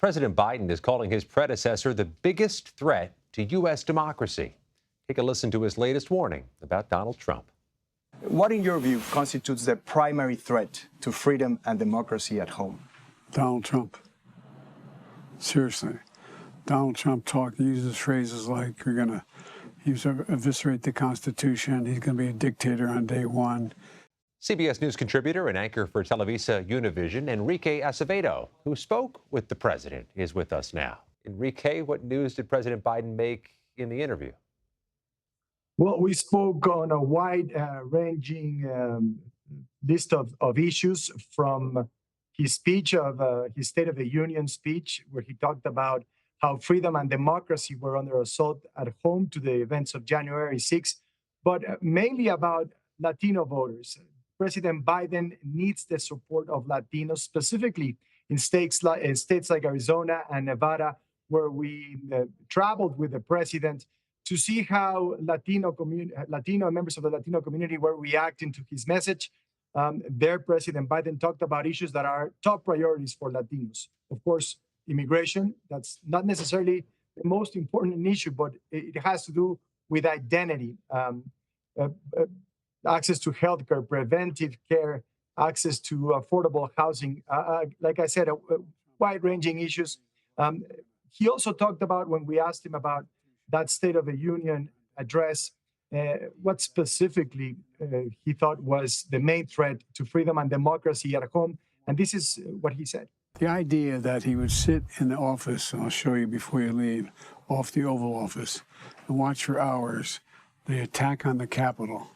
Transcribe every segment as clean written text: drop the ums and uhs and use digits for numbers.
President Biden is calling his predecessor the biggest threat to U.S. democracy. Take a listen to his latest warning about Donald Trump. What, in your view, constitutes the primary threat to freedom and democracy at home? Donald Trump. Seriously. Donald Trump uses phrases like he's going to eviscerate the Constitution, he's going to be a dictator on day one. CBS News contributor and anchor for Televisa-Univision, Enrique Acevedo, who spoke with the president, is with us now. Enrique, what news did President Biden make in the interview? Well, we spoke on a wide-ranging list of issues, from his speech his State of the Union speech, where he talked about how freedom and democracy were under assault at home, to the events of January 6th, but mainly about Latino voters. President Biden needs the support of Latinos, specifically in states like Arizona and Nevada, where we traveled with the president to see how Latino members of the Latino community were reacting to his message. There, President Biden talked about issues that are top priorities for Latinos. Of course, immigration, that's not necessarily the most important issue, but it has to do with identity, access to healthcare, preventive care, access to affordable housing. Like I said, wide-ranging issues. He also talked about, when we asked him about that State of the Union address, what specifically he thought was the main threat to freedom and democracy at home. And this is what he said. The idea that he would sit in the office, and I'll show you before you leave, off the Oval Office, and watch for hours the attack on the Capitol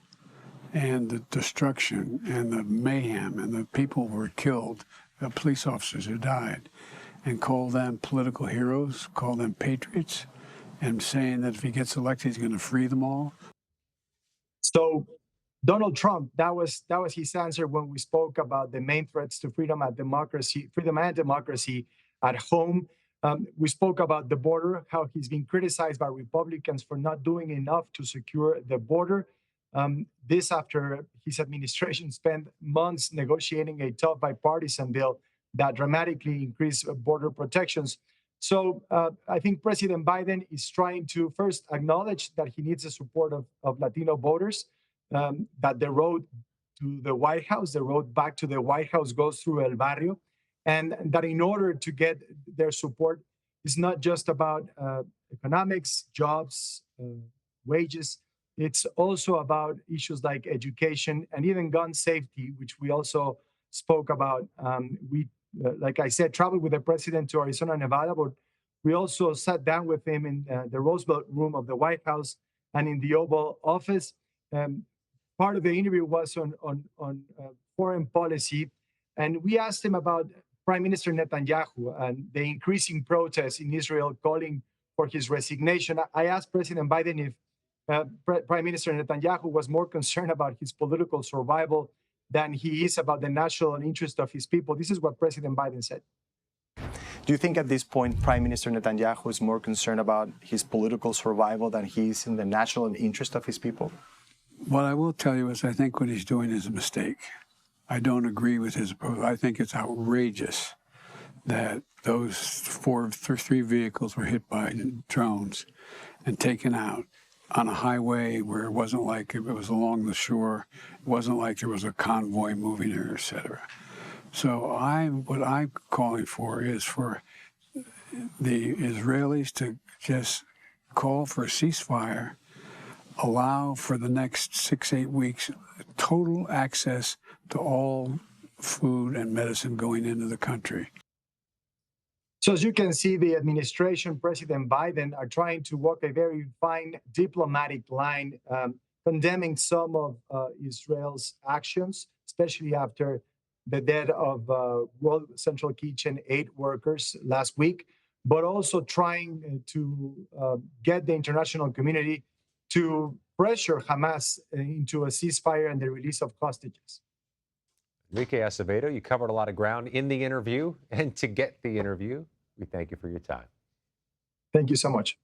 and the destruction and the mayhem and the people who were killed, the police officers who died, and call them political heroes, call them patriots, and saying that if he gets elected, he's going to free them all. So Donald Trump, that was his answer when we spoke about the main threats to freedom and democracy at home. We spoke about the border, how he's been criticized by Republicans for not doing enough to secure the border. This after his administration spent months negotiating a tough bipartisan bill that dramatically increased border protections. So I think President Biden is trying to first acknowledge that he needs the support of Latino voters, that the road to the White House, the road back to the White House, goes through El Barrio, and that in order to get their support, it's not just about economics, jobs, wages. It's also about issues like education and even gun safety, which we also spoke about. Like I said, traveled with the president to Arizona and Nevada, but we also sat down with him in the Roosevelt Room of the White House and in the Oval Office. Part of the interview was on foreign policy, and we asked him about Prime Minister Netanyahu and the increasing protests in Israel calling for his resignation. I asked President Biden if Prime Minister Netanyahu was more concerned about his political survival than he is about the national interest of his people. This is what President Biden said. Do you think at this point Prime Minister Netanyahu is more concerned about his political survival than he is in the national interest of his people? What I will tell you is I think what he's doing is a mistake. I don't agree with his approach. I think it's outrageous that those three vehicles were hit by drones and taken out on a highway where it wasn't like it was along the shore. It wasn't like there was a convoy moving there, et cetera. So what I'm calling for is for the Israelis to just call for a ceasefire, allow for the next 6-8 weeks total access to all food and medicine going into the country. So as you can see, the administration, President Biden, are trying to walk a very fine diplomatic line, condemning some of Israel's actions, especially after the death of World Central Kitchen 8 workers last week, but also trying to get the international community to pressure Hamas into a ceasefire and the release of hostages. Enrique Acevedo, you covered a lot of ground in the interview, and to get the interview, we thank you for your time. Thank you so much.